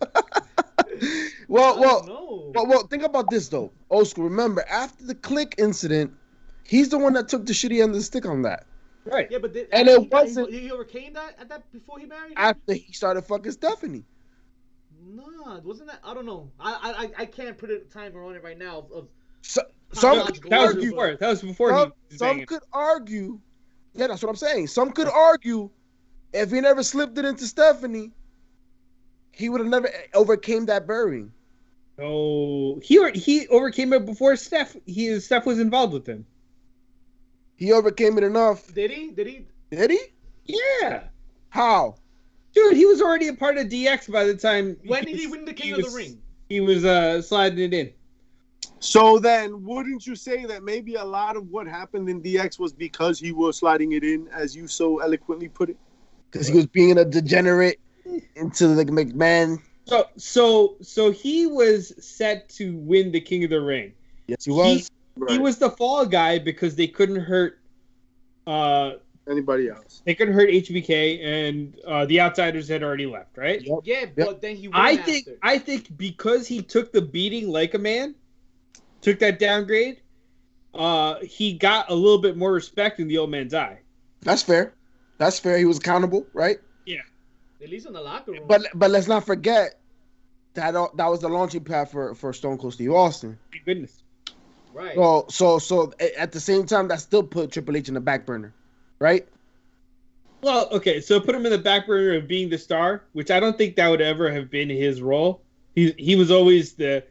Well, think about this though. Old school. Remember, after the Click incident, he's the one that took the shitty end of the stick on that. Right. Yeah, but he overcame that at that before he married her? After he started fucking Stephanie. Nah, wasn't that? I don't know. I can't put a timer on it right now. Some could argue. Yeah, that's what I'm saying. Some could argue if he never slipped it into Stephanie, he would have never overcame that burying. Oh, he overcame it before Steph was involved with him. He overcame it enough. Did he? Yeah. How? Dude, he was already a part of DX by the time. When did he win the King of the Ring? He was sliding it in. So then, wouldn't you say that maybe a lot of what happened in DX was because he was sliding it in, as you so eloquently put it? Because he was being a degenerate into the McMahon. So he was set to win the King of the Ring. Yes, he was. He was the fall guy because they couldn't hurt anybody else. They couldn't hurt HBK, and the Outsiders had already left, right? Yep. Yeah, but then he went I think because he took the beating like a man, took that downgrade, he got a little bit more respect in the old man's eye. That's fair. He was accountable, right? Yeah. At least in the locker room. But let's not forget that was the launching pad for Stone Cold Steve Austin. Thank goodness. Right. So at the same time, that still put Triple H in the back burner, right? Well, okay, so put him in the back burner of being the star, which I don't think that would ever have been his role. He was always the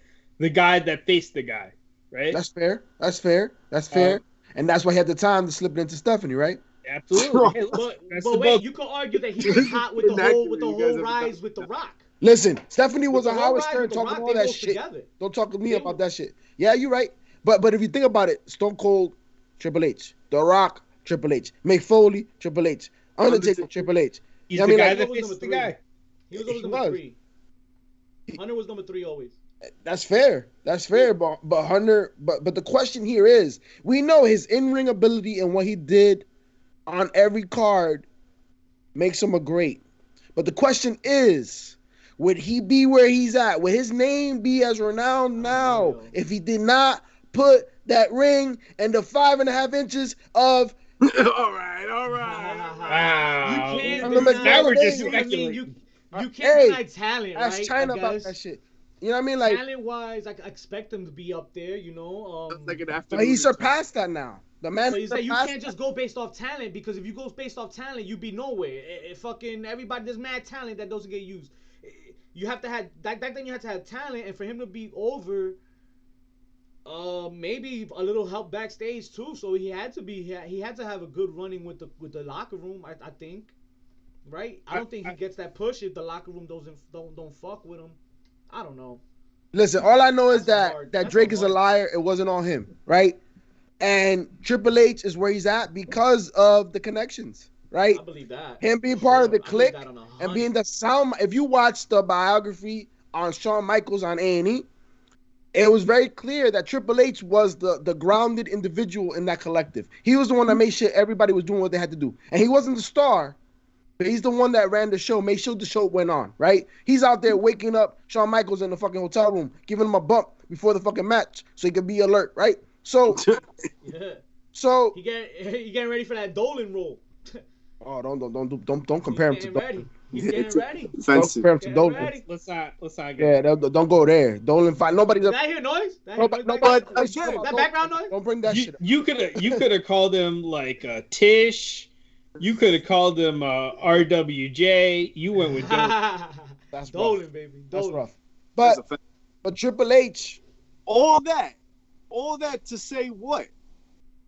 guy that faced the guy, right? That's fair. And that's why he had the time to slip it into Stephanie, right? Absolutely. Hey, but wait, you could argue that he was hot with the whole rise with The Rock. Listen, Stephanie was a Howard Stern talking all that shit. Together. Don't talk to me about that shit. Yeah, you're right. But if you think about it, Stone Cold, Triple H, The Rock, Triple H, Mick Foley, Triple H, Undertaker, Triple H. He's the guy that fits the guy. He was always number 3. Hunter was number 3 always. That's fair. But Hunter. But the question here is, we know his in-ring ability and what he did on every card makes him a great. But the question is, would he be where he's at? Would his name be as renowned now if he did not put that ring and the 5.5 inches of? All right. Wow. You can't deny talent, right? Ask China about that shit. You know what I mean? Like talent-wise, I expect him to be up there. You know, like an but he surpassed that now. The man. But you can't just go based off talent, because if you go based off talent, you be nowhere. Fucking everybody, there's mad talent that doesn't get used. You have to have back then. You had to have talent, and for him to be over, maybe a little help backstage too. So he had to have a good running with the locker room. I think, right? I don't think he gets that push if the locker room don't fuck with him. I don't know. Listen, all I know is that Drake is a liar. It wasn't on him, right? And Triple H is where he's at because of the connections, right? I believe that. Him being part of the Click and being the sound. If you watch the biography on Shawn Michaels on A&E, it was very clear that Triple H was the grounded individual in that collective. He was the one that made sure everybody was doing what they had to do. And he wasn't the star, but he's the one that ran the show, made sure the show went on, right? He's out there waking up Shawn Michaels in the fucking hotel room, giving him a bump before the fucking match so he could be alert, right? So, yeah. So he getting ready for that Dolan role. Oh, don't compare him to Dolan. He's getting ready. Don't compare him to Dolan. Let's not get. Yeah, don't go there. Dolan fight. Nobody. Did I hear noise? Nobody. That background noise. Don't bring that shit up. You could have called him like Tish. You could have called him RWJ. You went with Dolan. That's Dolan, rough. baby. Dolan. That's rough. But Triple H. All that to say what?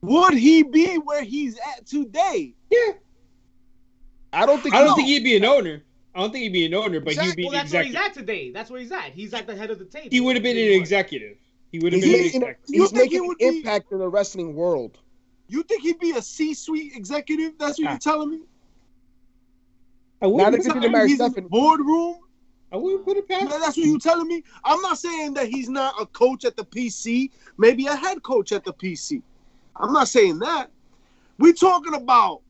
Would he be where he's at today? Yeah. I don't think he'd be an owner. But he'd be an executive. That's where he's at today. That's where he's at. He's at the head of the table. He would have been an executive. He's making an impact in the wrestling world. You think he'd be a C-suite executive? That's what you're telling me? Not if you're marry he's Stephanie. In the boardroom? I wouldn't put it past. That's what you're telling me? I'm not saying that he's not a coach at the PC, maybe a head coach at the PC. I'm not saying that. We're talking about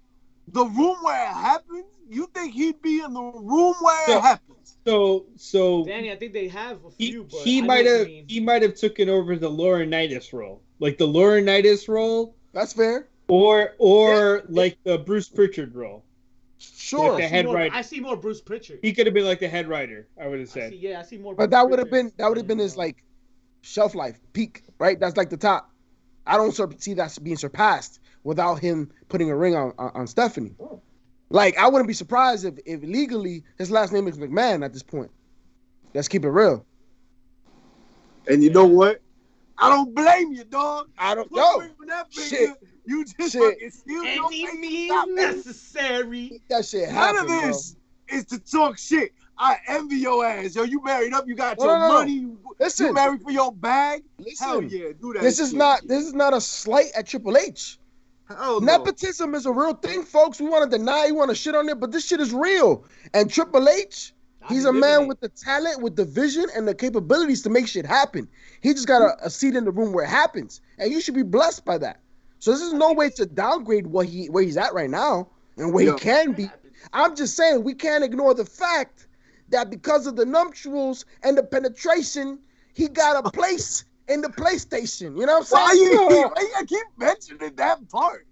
the room where it happens. you think he'd be in the room where it happens? So Danny, I think they have a few. He might have taken over the Laurinaitis role, like the Laurinaitis role. That's fair. Or like the Bruce Pritchard role. Sure. Like the head writer. I see more Bruce Pritchard. He could have been like the head writer, I would have said. I see more. But that would have been his like shelf life peak, right? That's like the top. I don't see that being surpassed without him putting a ring on Stephanie. Like, I wouldn't be surprised if legally his last name is McMahon at this point. Let's keep it real. And you know what? I don't blame you, dog. I don't know. Shit. You just fucking steal your Any means necessary. That shit None happened, of this is to talk shit. I envy your ass. Yo, you married up. You got your money. Listen, you married for your bag. Listen, hell yeah, do that. This is not a slight at Triple H. Hell no. Nepotism is a real thing, folks. We want to deny, we want to shit on it, but this shit is real. And Triple H, he's a man with the talent, with the vision, and the capabilities to make shit happen. He just got a seat in the room where it happens, and you should be blessed by that. So this is no way to downgrade where he's at right now and where he can be. I'm just saying we can't ignore the fact that because of the nuptials and the penetration, he got a place in the PlayStation. You know what I'm saying? Why you keep mentioning that part?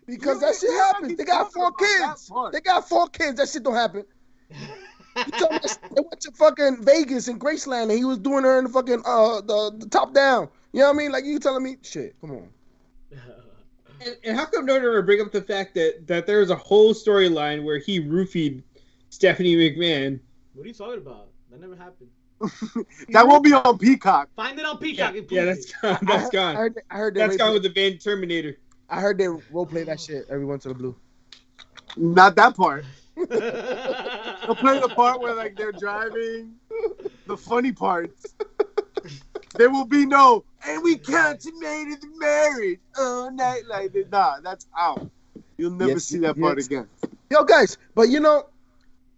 Because that shit happens. They got 4 kids. They got 4 kids. That shit don't happen. You tell me they went to fucking Vegas and Graceland and he was doing her in the fucking the top down. You know what I mean? Like, you telling me shit. Come on. And how come no one ever bring up the fact that there's a whole storyline where he roofied Stephanie McMahon? What are you talking about? That never happened. That won't be on Peacock. Find it on Peacock. Yeah, that's gone. That's gone. I heard that's gone with the Van Terminator. I heard they role play that shit every once in a blue. Not that part. They'll play the part where like they're driving. The funny parts. There will be no, and we consummated the marriage all night like that. Nah, that's out. You'll never see that part again. Yo, guys, but you know,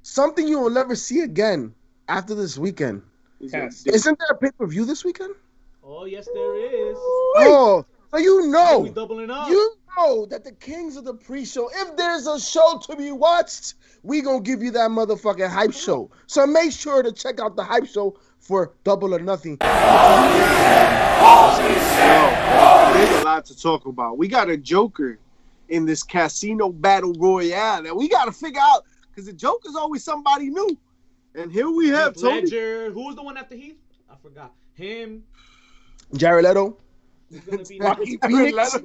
something you will never see again after this weekend. Yes. Isn't there a pay-per-view this weekend? Oh, yes, there is. Oh, so you know. We doubling up. You know that the kings of the pre-show, if there's a show to be watched, we gonna give you that motherfucking hype show. So make sure to check out the hype show for Double or Nothing. There's a lot to talk about. We got a Joker in this casino battle royale that we got to figure out because the Joker's always somebody new. And here we have Tony. Ledger. Who was the one after Heath? I forgot. Him. Jared Leto. Joaquin Phoenix.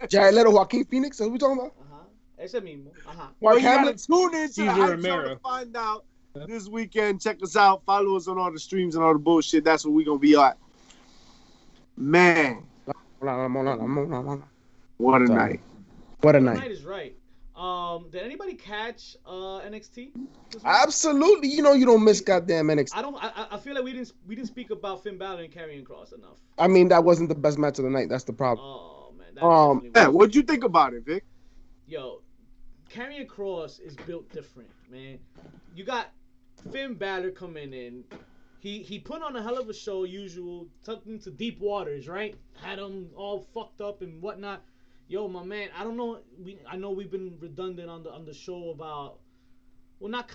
Jared Leto, Joaquin Phoenix. That's what we talking about? Ese mismo. Mark you gotta tune in to the hype show to find out this weekend. Check us out. Follow us on all the streams and all the bullshit. That's what we're going to be at. Man. What a night. What a night. Night is right. Did anybody catch NXT? Absolutely. You know you don't miss goddamn NXT. I feel like we didn't speak about Finn Balor and Karrion Kross enough. I mean, that wasn't the best match of the night. That's the problem. Oh man. What'd you think about it, Vic? Yo, Karrion Kross is built different, man. You got Finn Balor coming in. He put on a hell of a show, usual, tucked into deep waters, right? Had him all fucked up and whatnot. Yo, my man, I don't know. I know we've been redundant on the show about, well, not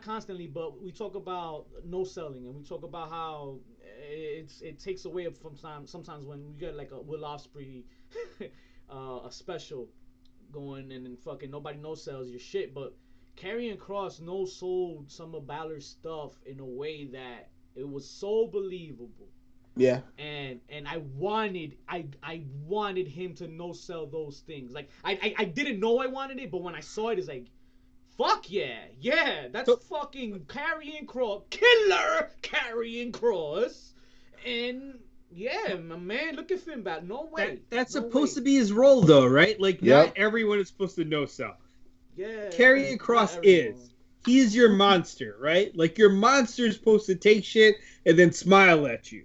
constantly, but we talk about no selling, and we talk about how it takes away from sometimes when you get like a Will Ospreay, a special going and fucking nobody no sells your shit, but Karrion Kross no sold some of Balor's stuff in a way that it was so believable. Yeah. And I wanted him to no sell those things. Like I didn't know I wanted it, but when I saw it, it's like, fuck yeah, that's fucking Karrion Kross, killer Karrion Kross, and yeah, my man, look at Finn Balor. No way. That's supposed to be his role, though, right? Like not everyone is supposed to no sell. Yeah. Karrion Kross is. He's your monster, right? Like your monster's supposed to take shit and then smile at you.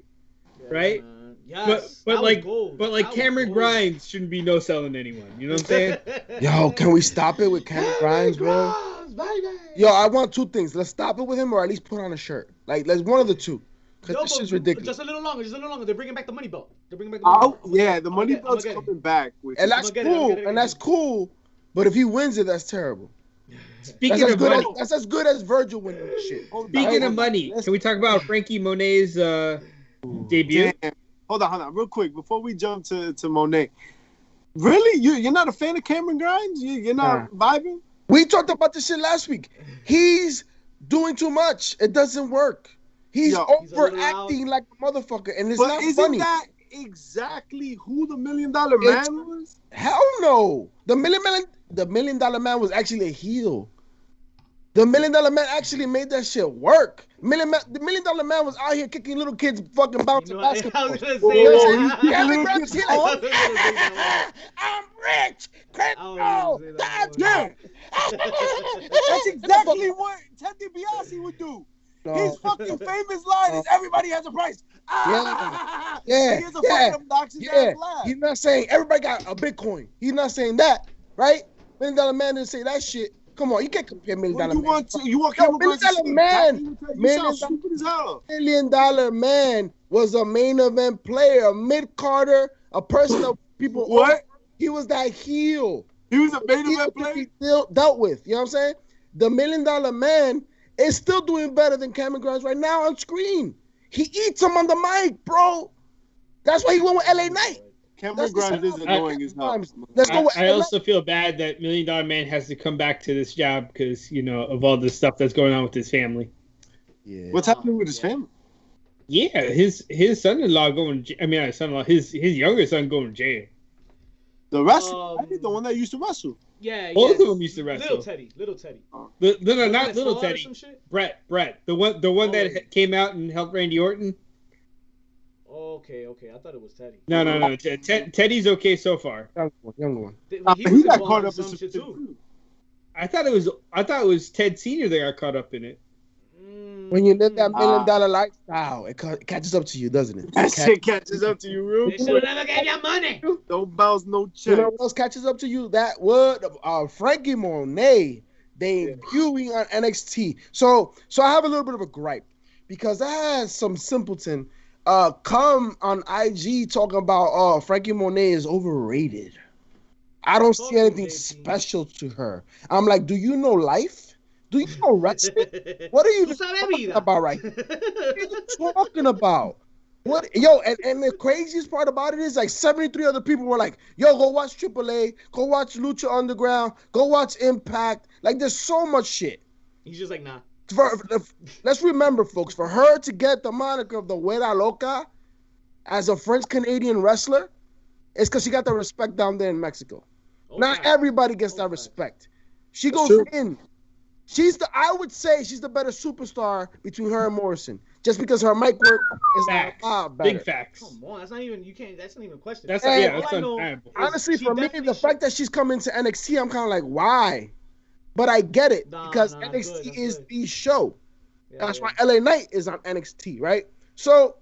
Right? Yes, but like Cameron Grimes shouldn't be no selling anyone. You know what I'm saying? Yo, can we stop it with Cameron Grimes, bro? Yo, I want 2 things. Let's stop it with him, or at least put on a shirt. Like, let's one of the 2. Because this shit's ridiculous. Just a little longer. They're bringing back the money belt. The money belt's coming back. And that's cool. But if he wins it, that's terrible. Speaking of money, that's as good as Virgil winning shit. Speaking of money, can we talk about Frankie Monet's debut? Damn. Hold on, real quick before we jump to Monet. Really, you're not a fan of Cameron Grimes? You're not vibing? We talked about this shit last week. He's doing too much. It doesn't work. He's overacting like a motherfucker, and it's not funny. Isn't that exactly who the $1 Million Man was? Hell no. The $1 Million Man was actually a heel. The $1 Million Man actually made that shit work. The $1 Million Man was out here kicking little kids fucking bouncing basketball. I was gonna say I'm rich. Crypto. That's exactly what Ted DiBiase would do. No. His fucking famous line is "Everybody has a price." He's not saying everybody got a Bitcoin. He's not saying that, right? $1 Million Man didn't say that shit. Come on, you can't compare $1 Million Man. You want $1 Million Man? $1 Million Man was a main event player, a mid-carder, a person that people. What? He was that heel. He was a main event player. He still dealt with. You know what I'm saying? The $1 Million Man is still doing better than Cameron Grimes right now on screen. He eats him on the mic, bro. That's why he went with LA Knight. Cameron Grimes is annoying as hell. I also feel bad that $1 Million Man has to come back to this job because, of all the stuff that's going on with his family. Yeah. What's happening with his family? Yeah, his son-in-law going. I mean, son-in-law. His younger son going to jail. The wrestler, I think the one that used to wrestle. Yeah, both of them used to wrestle. Little Teddy. No, not Little Teddy. Brett, the one that came out and helped Randy Orton. Okay. I thought it was Teddy. No. Teddy's okay so far. Younger one. He got caught up in some shit too. I thought it was Ted Senior that got caught up in it. When you live that $1 million lifestyle, it catches up to you, doesn't it? That shit catches up to you real quick. They should never gave you money. Don't bounce no check. You know what else catches up to you? That word Frankie Monet debuting on NXT. So I have a little bit of a gripe because I had some simpleton come on IG talking about Frankie Monet is overrated. I don't see anything special to her. I'm like, do you know life? Do you know wrestling? What are you talking about right now? What are you talking about? What? Yo, and the craziest part about it is like 73 other people were like, yo, go watch AAA, go watch Lucha Underground, go watch Impact. Like, there's so much shit. He's just like, nah. Let's remember, folks, for her to get the moniker of the Güera Loca as a French-Canadian wrestler, it's because she got the respect down there in Mexico. Okay. Not everybody gets that respect. She goes in. I would say she's the better superstar between her and Morrison, just because her mic work is a lot better. Big facts. Come on, that's not even a question. That's undeniable. Honestly, for me, the fact that she's coming to NXT, I'm kind of like, why? But I get it because NXT is the show. That's why LA Knight is on NXT, right? So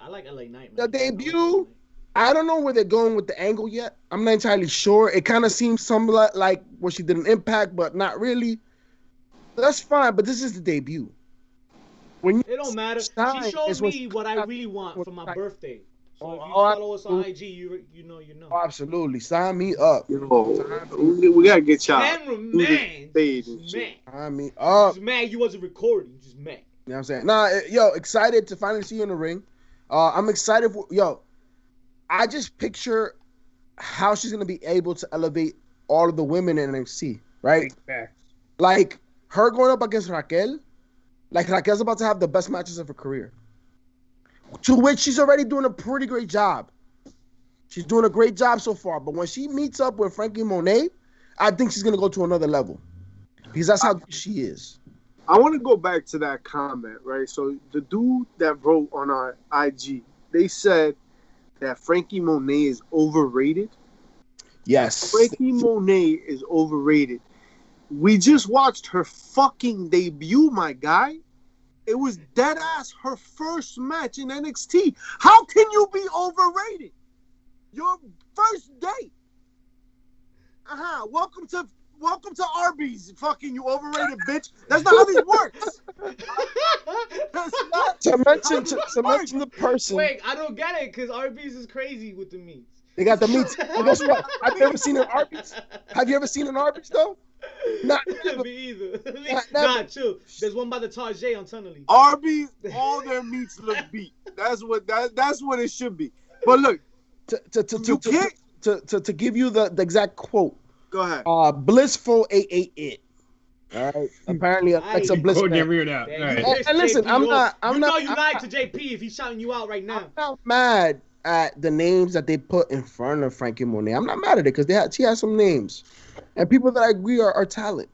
I like LA Knight. The debut, I don't know where they're going with the angle yet. I'm not entirely sure. It kind of seems somewhat like what she did in Impact, but not really. That's fine, but this is the debut. It don't matter. She showed me what I really want for my birthday. So if you follow us on IG, you know. Oh, absolutely. Sign me up. We gotta get y'all. Cameraman. Sign me up. Just mad you wasn't recording. Just mad. You know what I'm saying? Excited to finally see you in the ring. I'm excited for I just picture how she's gonna be able to elevate all of the women in NXT, right? Like her going up against Raquel, like Raquel's about to have the best matches of her career. To which she's already doing a pretty great job. She's doing a great job so far. But when she meets up with Frankie Monet, I think she's gonna go to another level. Because that's how she is. I want to go back to that comment, right? So the dude that wrote on our IG, they said that Frankie Monet is overrated. Yes. Frankie Monet is overrated. We just watched her fucking debut, my guy. It was dead ass her first match in NXT. How can you be overrated? Your first date. Welcome to Arby's, fucking you overrated bitch. That's not how this works. To mention the person. Wait, I don't get it because Arby's is crazy with the meats. They got the meats. Well, guess what? Have you ever seen an Arby's? Have you ever seen an Arby's though? Me either. Nah, chill. There's one by the Tarjay on Tunnelly. Arby's, all their meats look beat. That's what it should be. But look, to give you the exact quote. Go ahead. Blissful ate it. All right. Apparently, Alexa Bliss. Right. And listen, I'm not. You lied to JP if he's shouting you out right now. I'm not mad at the names that they put in front of Frankie Monet. I'm not mad at it because she has some names, and people that I agree are talent.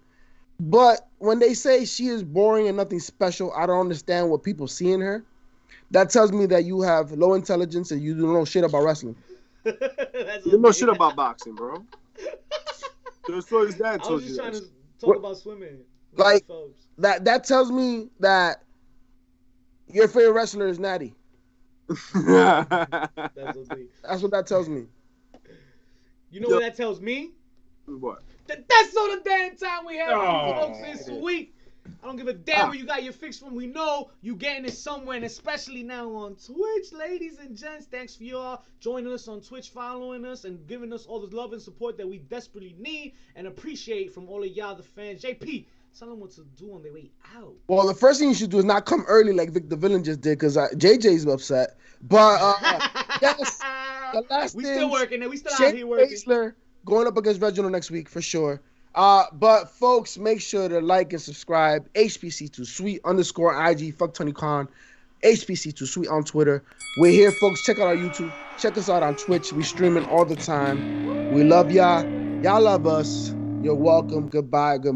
But when they say she is boring and nothing special, I don't understand what people see in her. That tells me that you have low intelligence and you don't know shit about wrestling. You know shit about boxing, bro. Just so his dad told you. I was just trying to talk about swimming. Like that tells me that your favorite wrestler is Natty. That's what that tells me. You know what that tells me? What? That's all the damn time we have folks this week. I don't give a damn where you got your fix from. We know you getting it somewhere, and especially now on Twitch, ladies and gents. Thanks for y'all joining us on Twitch, following us, and giving us all the love and support that we desperately need and appreciate from all of y'all, the fans. JP, tell them what to do on their way out. Well, the first thing you should do is not come early like Vic the Villain just did, because JJ's upset. But yes, the last we thing, still working, and we still out here working. Baszler going up against Reginald next week for sure. But folks, make sure to like and subscribe. HPC2Sweet _ IG. Fuck Tony Khan. HPC2Sweet on Twitter. We're here, folks. Check out our YouTube. Check us out on Twitch. We streaming all the time. We love y'all. Y'all love us. You're welcome. Goodbye. Good.